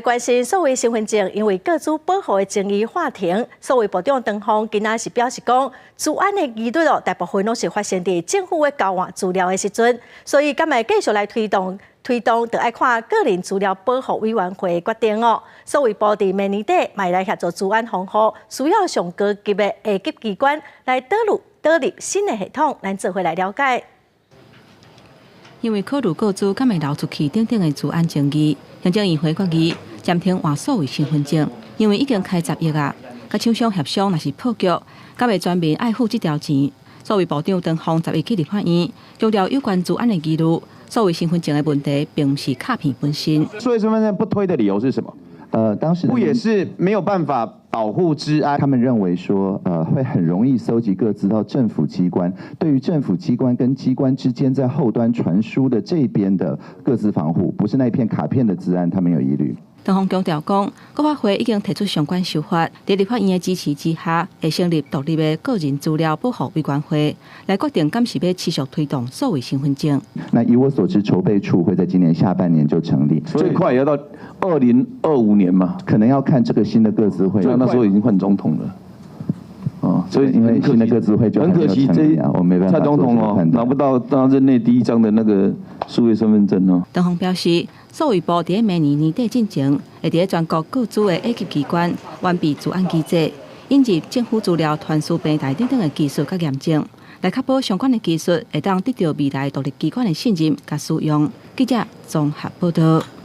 关心所谓身份证因为各自保护的争议话题，所谓部长唐凤今仔是表示讲，治安的疑虑大部分拢是发生伫政府的交换资料的时阵，所以敢会继续来推动，就要看个人资料保护委员会的决定哦。所谓部伫明年底卖来协助治安防护，需要上高级的下级机关来导入新的系统，咱做伙来了解。因为考虑各自敢会流出去等等的治安争议，行政院会决议暂停换所谓身份证，因为已经开10亿啊。甲厂商协商，若是破局，敢会全面爱付这条钱。所谓部长唐凤11日去立法院强调有关治安的疑虑，所谓身份证的问题，并不是卡片本身。所以身份证不推的理由是什么？当时不也是没有办法保护治安？他们认为说，会很容易搜集各资到政府机关，对于政府机关跟机关之间在后端传输的这边的各自防护，不是那一片卡片的资安，他们有疑虑。唐凤强调讲，国发会已经提出相关修法，在立法院的支持之下，会成立独立的个人资料保护委员会，来决定敢是要持续推动所谓身份证。那以我所知，筹备处会在今年下半年就成立，最快也要到2025年嘛，可能要看这个新的各自会。那时候已经换总统了。哦，所以因为新的各自会就很可惜，我没办法蔡总统哦拿不到他任内第1张的那个数位身份证哦。唐凤表示，所谓部伫明年年底进前，会伫全国各组的下级机关完备治安机制，引入政府资料传输平台等等的技术甲验证，来确保相关的技术会当得到未来独立机关的信任甲使用。记者综合报道。